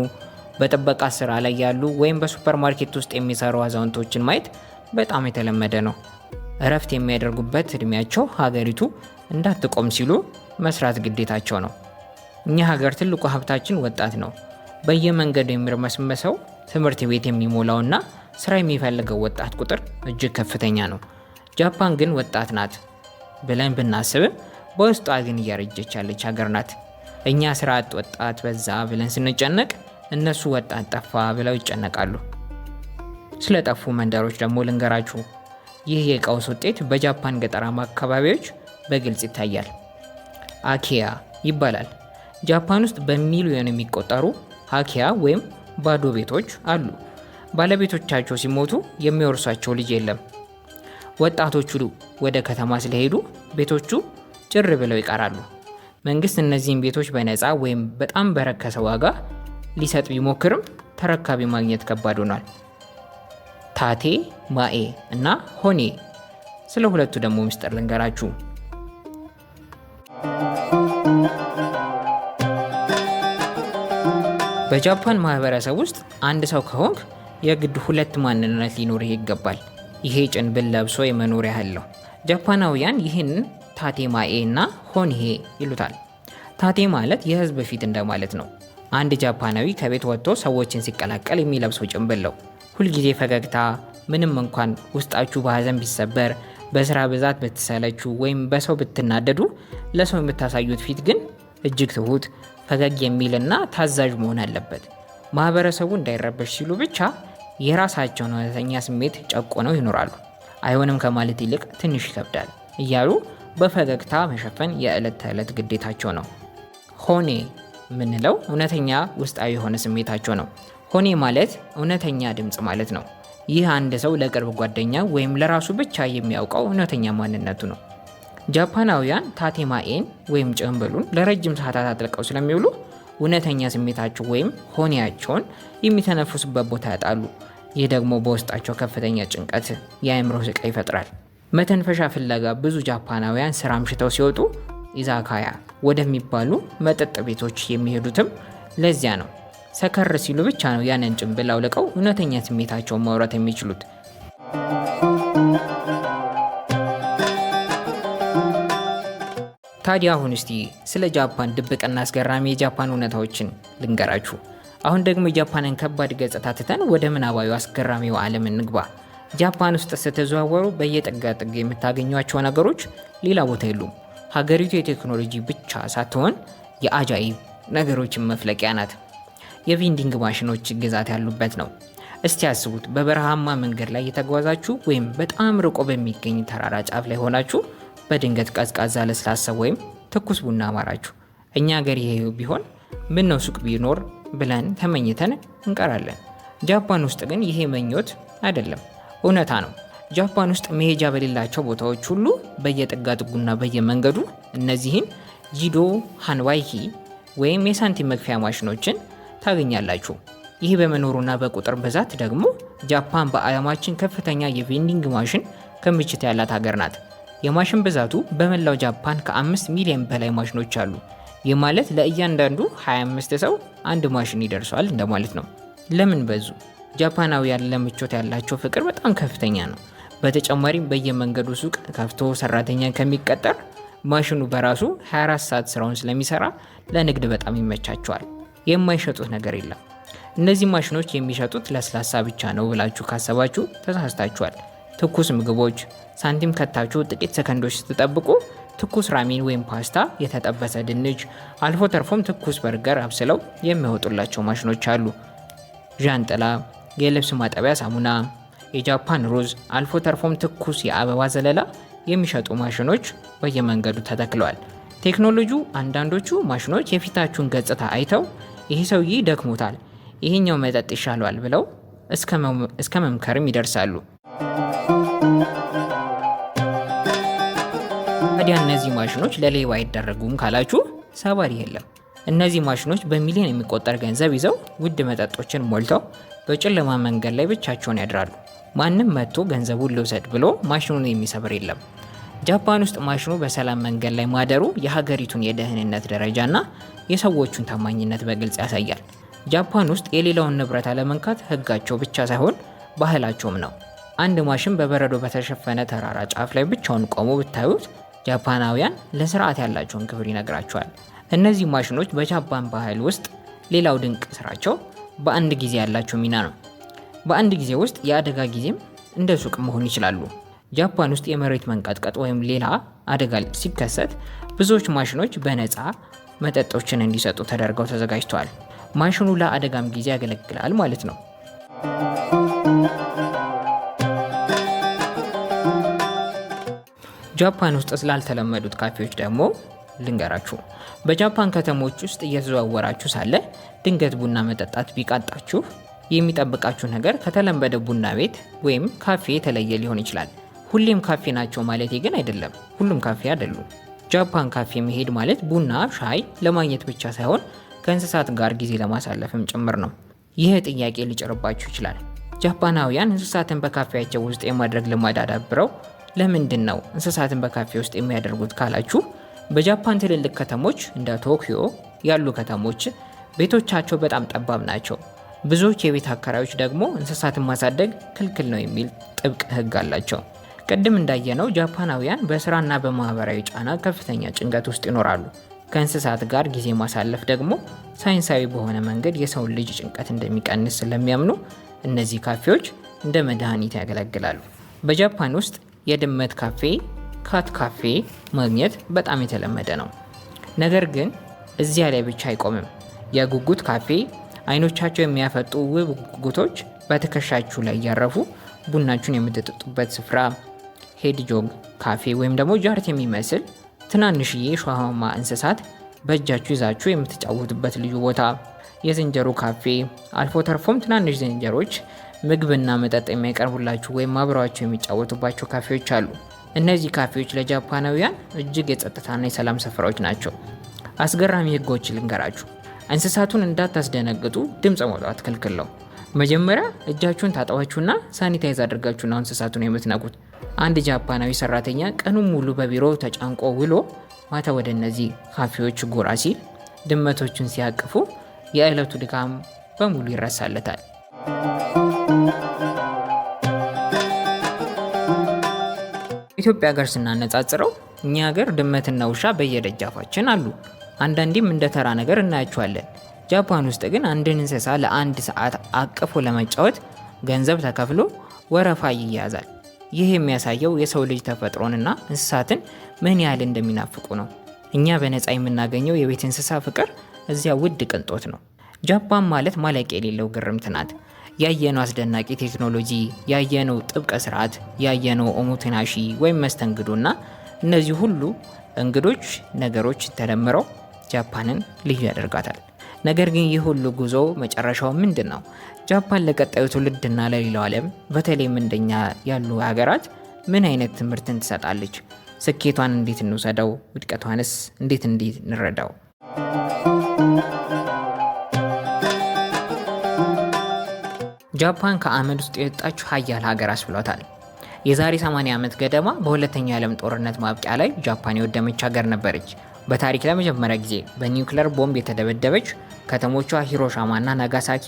በጥበቃ ስራ ላይ ያሉ ወይም በሱፐር ማርኬት ውስጥ የሚሰሩ አዛውንቶችን ማየት በጣም የተለመደ ነው። እረፍት የሚያደርጉበት እድሜያቸው ሀገሪቱ እንዳትቆም ሲሉ መስራት ግዴታቸው ነው። እኛ ሀገር ትልቁ ሀብታችን ወጣት ነው። በየመንገዱ የሚርመስመሰው ትምህርት ቤት የሚሞላውና ስራ የሚፈልገው ወጣት ቁጥር እጅግ ከፍተኛ ነው። ጃፓን ግን ወጣት ናት ብለን ብናስብም በውስጧ ግን እያረጀች ያለች ሀገር ናት። እኛ ስራ አጥ ወጣት በዛ ብለን ስንጨነቅ፣ እነሱ ወጣት ጠፋ ብለው ይጨነቃሉ። ስለ ጠፉ መንደሮች ደግሞ ልንገራችሁ። ይህ የቀውስ ውጤት በጃፓን ገጠራማ አካባቢዎች በግልጽ ይታያል። አኪያ ይባላል። ጃፓን ውስጥ በሚሊዮን የሚቆጠሩ አኪያ ወይም ባዶ ቤቶች አሉ። ባለቤቶቻቸው ሲሞቱ የሚወርሷቸው ልጅ የለም። ወጣቶቹ ወደ ከተማ ስለሄዱ ቤቶቹ ጭር ብለው ይቀራሉ። መንግስት እነዚህን ቤቶች በነፃ ወይም በጣም በረከሰ ዋጋ ሊሰጥ ቢሞክርም ተረካቢ ማግኘት ከባድ ሆኗል። ታቴ ማኤ እና ሆኔ። ስለ ሁለቱ ደግሞ ምስጢር ልንገራችሁ። በጃፓን ማህበረሰብ ውስጥ አንድ ሰው ከሆንክ የግድ ሁለት ማንነት ሊኖርህ ይገባል። ይሄ ጭንብል ለብሶ የመኖር ያህል ነው። ጃፓናውያን ይህን ታቴ ማኤ እና ሆንሄ ይሉታል። ታቴ ማለት የህዝብ ፊት እንደማለት ነው። አንድ ጃፓናዊ ከቤት ወጥቶ ሰዎችን ሲቀላቀል የሚለብሰው ጭንብል ነው። ሁልጊዜ ፈገግታ፣ ምንም እንኳን ውስጣችሁ በሀዘን ቢሰበር፣ በስራ ብዛት ብትሰለችሁ ወይም በሰው ብትናደዱ፣ ለሰው የምታሳዩት ፊት ግን እጅግ ትሁት፣ ፈገግ የሚልና ታዛዥ መሆን አለበት። ማህበረሰቡ እንዳይረበሽ ሲሉ ብቻ የራሳቸውን እውነተኛ ስሜት ጨቁነው ይኖራሉ። አይሆንም ከማለት ይልቅ ትንሽ ይከብዳል እያሉ በፈገግታ መሸፈን የዕለት ተዕለት ግዴታቸው ነው። ሆኔ የምንለው እውነተኛ ውስጣዊ የሆነ ስሜታቸው ነው። ሆኔ ማለት እውነተኛ ድምፅ ማለት ነው። ይህ አንድ ሰው ለቅርብ ጓደኛ ወይም ለራሱ ብቻ የሚያውቀው እውነተኛ ማንነቱ ነው። ጃፓናውያን ታቴማኤን ወይም ጭንብሉን ለረጅም ሰዓታት አጥልቀው ስለሚውሉ እውነተኛ ስሜታቸው ወይም ሆኔያቸውን የሚተነፍሱበት ቦታ ያጣሉ። ይህ ደግሞ በውስጣቸው ከፍተኛ ጭንቀት፣ የአእምሮ ስቃይ ይፈጥራል። መተንፈሻ ፍለጋ ብዙ ጃፓናውያን ስራ አምሽተው ሲወጡ ኢዛካያ ወደሚባሉ መጠጥ ቤቶች የሚሄዱትም ለዚያ ነው። ሰከር ሲሉ ብቻ ነው ያንን ጭንብል አውልቀው እውነተኛ ስሜታቸውን ማውራት የሚችሉት። ታዲያ አሁን እስቲ ስለ ጃፓን ድብቅና አስገራሚ የጃፓን እውነታዎችን ልንገራችሁ። አሁን ደግሞ የጃፓንን ከባድ ገጽታ ትተን ወደ ምናባዊ አስገራሚው ዓለም እንግባ። ጃፓን ውስጥ ስትዘዋወሩ በየጥጋጥግ የምታገኟቸው ነገሮች ሌላ ቦታ የሉም። ሀገሪቱ የቴክኖሎጂ ብቻ ሳትሆን የአጃኢብ ነገሮችን መፍለቂያ ናት። የቬንዲንግ ማሽኖች ግዛት ያሉበት ነው። እስቲ ያስቡት፣ በበረሃማ መንገድ ላይ የተጓዛችሁ ወይም በጣም ርቆ በሚገኝ ተራራ ጫፍ ላይ ሆናችሁ በድንገት ቀዝቃዛ ለስላሳ ወይም ትኩስ ቡና አማራችሁ። እኛ ሀገር ይሄ ቢሆን ምን ነው ሱቅ ቢኖር ብለን ተመኝተን እንቀራለን። ጃፓን ውስጥ ግን ይሄ ምኞት አይደለም፣ እውነታ ነው። ጃፓን ውስጥ መሄጃ በሌላቸው ቦታዎች ሁሉ በየጥጋጥጉና በየመንገዱ እነዚህን ጂዶ ሃንዋይኪ ወይም የሳንቲም መክፈያ ማሽኖችን ታገኛላችሁ። ይህ በመኖሩና በቁጥር ብዛት ደግሞ ጃፓን በዓለማችን ከፍተኛ የቬንዲንግ ማሽን ክምችት ያላት ሀገር ናት። የማሽን ብዛቱ በመላው ጃፓን ከ5 ሚሊዮን በላይ ማሽኖች አሉ። ይህ ማለት ለእያንዳንዱ 25 ሰው አንድ ማሽን ይደርሷል እንደማለት ነው። ለምን በዙ? ጃፓናውያን ለምቾት ያላቸው ፍቅር በጣም ከፍተኛ ነው። በተጨማሪም በየመንገዱ ሱቅ ከፍቶ ሰራተኛ ከሚቀጠር ማሽኑ በራሱ 24 ሰዓት ስራውን ስለሚሰራ ለንግድ በጣም ይመቻቸዋል። የማይሸጡት ነገር የለም። እነዚህ ማሽኖች የሚሸጡት ለስላሳ ብቻ ነው ብላችሁ ካሰባችሁ ተሳስታችኋል። ትኩስ ምግቦች ሳንቲም ከታችሁ ጥቂት ሰከንዶች ስትጠብቁ ትኩስ ራሜን ወይም ፓስታ፣ የተጠበሰ ድንች፣ አልፎ ተርፎም ትኩስ በርገር አብስለው የሚያወጡላቸው ማሽኖች አሉ። ዣንጥላ፣ የልብስ ማጠቢያ ሳሙና፣ የጃፓን ሩዝ፣ አልፎ ተርፎም ትኩስ የአበባ ዘለላ የሚሸጡ ማሽኖች በየመንገዱ ተተክለዋል። ቴክኖሎጂው አንዳንዶቹ ማሽኖች የፊታችሁን ገጽታ አይተው ይህ ሰውዬ ደክሞታል፣ ይሄኛው መጠጥ ይሻለዋል ብለው እስከ መምከርም ይደርሳሉ። ታዲያ እነዚህ ማሽኖች ለሌባ አይደረጉም ካላችሁ ሰባሪ የለም። እነዚህ ማሽኖች በሚሊዮን የሚቆጠር ገንዘብ ይዘው ውድ መጠጦችን ሞልተው በጨለማ መንገድ ላይ ብቻቸውን ያድራሉ። ማንም መጥቶ ገንዘቡን ልውሰድ ብሎ ማሽኑን የሚሰብር የለም። ጃፓን ውስጥ ማሽኑ በሰላም መንገድ ላይ ማደሩ የሀገሪቱን የደህንነት ደረጃና የሰዎቹን ታማኝነት በግልጽ ያሳያል። ጃፓን ውስጥ የሌላውን ንብረት አለመንካት ሕጋቸው ብቻ ሳይሆን ባህላቸውም ነው። አንድ ማሽን በበረዶ በተሸፈነ ተራራ ጫፍ ላይ ብቻውን ቆሞ ብታዩት ጃፓናውያን ለስርዓት ያላቸውን ክብር ይነግራቸዋል። እነዚህ ማሽኖች በጃፓን ባህል ውስጥ ሌላው ድንቅ ስራቸው በአንድ ጊዜ ያላቸው ሚና ነው። በአንድ ጊዜ ውስጥ የአደጋ ጊዜም እንደ ሱቅ መሆን ይችላሉ። ጃፓን ውስጥ የመሬት መንቀጥቀጥ ወይም ሌላ አደጋ ሲከሰት ብዙዎች ማሽኖች በነፃ መጠጦችን እንዲሰጡ ተደርገው ተዘጋጅተዋል። ማሽኑ ለአደጋም ጊዜ ያገለግላል ማለት ነው። ጃፓን ውስጥ ስላልተለመዱት ካፌዎች ደግሞ ልንገራችሁ። በጃፓን ከተሞች ውስጥ እየተዘዋወራችሁ ሳለ ድንገት ቡና መጠጣት ቢቃጣችሁ የሚጠብቃችሁ ነገር ከተለመደ ቡና ቤት ወይም ካፌ የተለየ ሊሆን ይችላል። ሁሌም ካፌ ናቸው ማለት ግን አይደለም። ሁሉም ካፌ አይደሉም። ጃፓን ካፌ መሄድ ማለት ቡና፣ ሻይ ለማግኘት ብቻ ሳይሆን ከእንስሳት ጋር ጊዜ ለማሳለፍም ጭምር ነው። ይህ ጥያቄ ሊጭርባችሁ ይችላል። ጃፓናውያን እንስሳትን በካፌያቸው ውስጥ የማድረግ ልማድ አዳብረው ለምንድን ነው እንስሳትን በካፌ ውስጥ የሚያደርጉት ካላችሁ፣ በጃፓን ትልልቅ ከተሞች እንደ ቶኪዮ ያሉ ከተሞች ቤቶቻቸው በጣም ጠባብ ናቸው። ብዙዎች የቤት አከራዮች ደግሞ እንስሳትን ማሳደግ ክልክል ነው የሚል ጥብቅ ሕግ አላቸው። ቅድም እንዳየነው ጃፓናውያን በስራና በማህበራዊ ጫና ከፍተኛ ጭንቀት ውስጥ ይኖራሉ። ከእንስሳት ጋር ጊዜ ማሳለፍ ደግሞ ሳይንሳዊ በሆነ መንገድ የሰውን ልጅ ጭንቀት እንደሚቀንስ ስለሚያምኑ እነዚህ ካፌዎች እንደ መድኃኒት ያገለግላሉ። በጃፓን ውስጥ የድመት ካፌ ካት ካፌ ማግኘት በጣም የተለመደ ነው። ነገር ግን እዚያ ላይ ብቻ አይቆምም። የጉጉት ካፌ አይኖቻቸው የሚያፈጡ ውብ ጉጉቶች በትከሻችሁ ላይ እያረፉ ቡናችሁን የምትጠጡበት ስፍራ፣ ሄድጆግ ካፌ ወይም ደግሞ ጃርት የሚመስል ትናንሽዬ ሸዋማ እንስሳት በእጃችሁ ይዛችሁ የምትጫወቱበት ልዩ ቦታ፣ የዝንጀሮ ካፌ፣ አልፎ ተርፎም ትናንሽ ዝንጀሮች ምግብና መጠጥ የሚያቀርቡላችሁ ወይም አብረዋቸው የሚጫወቱባቸው ካፌዎች አሉ። እነዚህ ካፌዎች ለጃፓናውያን እጅግ የጸጥታና የሰላም ስፍራዎች ናቸው። አስገራሚ ሕጎች ልንገራችሁ። እንስሳቱን እንዳታስደነግጡ ድምፅ ማውጣት ክልክል ነው። መጀመሪያ እጃችሁን ታጠባችሁና ሳኒታይዝ አድርጋችሁ ነው እንስሳቱን የምትነኩት። አንድ ጃፓናዊ ሰራተኛ ቀኑን ሙሉ በቢሮ ተጫንቆ ውሎ ማታ ወደ እነዚህ ካፌዎች ጎራ ሲል ድመቶቹን ሲያቅፉ የዕለቱ ድካም በሙሉ ይረሳለታል። ከኢትዮጵያ ጋር ስናነጻጽረው እኛ ሀገር ድመትና ውሻ በየደጃፋችን አሉ። አንዳንዴም እንደ ተራ ነገር እናያቸዋለን። ጃፓን ውስጥ ግን አንድን እንስሳ ለ1 ሰዓት አቅፎ ለመጫወት ገንዘብ ተከፍሎ ወረፋ ይያዛል። ይህ የሚያሳየው የሰው ልጅ ተፈጥሮንና እንስሳትን ምን ያህል እንደሚናፍቁ ነው። እኛ በነፃ የምናገኘው የቤት እንስሳ ፍቅር እዚያ ውድ ቅንጦት ነው። ጃፓን ማለት ማለቂያ የሌለው ግርምት ናት። ያየነው አስደናቂ ቴክኖሎጂ፣ ያየነው ጥብቅ ስርዓት፣ ያየነው ኦሞቴናሺ ወይም መስተንግዶና እነዚህ ሁሉ እንግዶች ነገሮች ተደምረው ጃፓንን ልዩ ያደርጋታል። ነገር ግን ይህ ሁሉ ጉዞ መጨረሻው ምንድን ነው? ጃፓን ለቀጣዩ ትውልድና ለሌላው ዓለም በተለይም እንደኛ ያሉ ሀገራት ምን አይነት ትምህርትን ትሰጣለች? ስኬቷን እንዴት እንውሰደው? ውድቀቷንስ እንዴት እንረዳው? ጃፓን ከአመድ ውስጥ የወጣችው ሀያል ሀገር አስብሏታል። የዛሬ 80 ዓመት ገደማ በሁለተኛው የዓለም ጦርነት ማብቂያ ላይ ጃፓን የወደመች ሀገር ነበረች። በታሪክ ለመጀመሪያ ጊዜ በኒውክሌር ቦምብ የተደበደበች፣ ከተሞቿ ሂሮሺማና ናጋሳኪ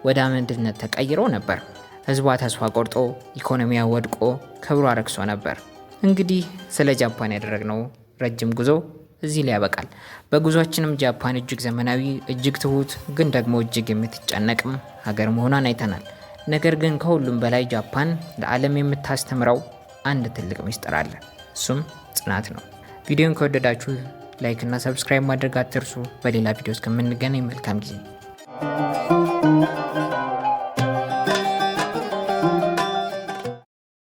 ወደ አመድነት ተቀይረው ነበር። ህዝቧ ተስፋ ቆርጦ፣ ኢኮኖሚያ ወድቆ፣ ክብሯ ረክሶ ነበር። እንግዲህ ስለ ጃፓን ያደረግነው ረጅም ጉዞ እዚህ ላይ ያበቃል። በጉዟችንም ጃፓን እጅግ ዘመናዊ፣ እጅግ ትሁት፣ ግን ደግሞ እጅግ የምትጨነቅም ሀገር መሆኗን አይተናል። ነገር ግን ከሁሉም በላይ ጃፓን ለዓለም የምታስተምረው አንድ ትልቅ ሚስጥር አለ። እሱም ጽናት ነው። ቪዲዮን ከወደዳችሁ ላይክ እና ሰብስክራይብ ማድረግ አትርሱ። በሌላ ቪዲዮ እስከምንገናኝ መልካም ጊዜ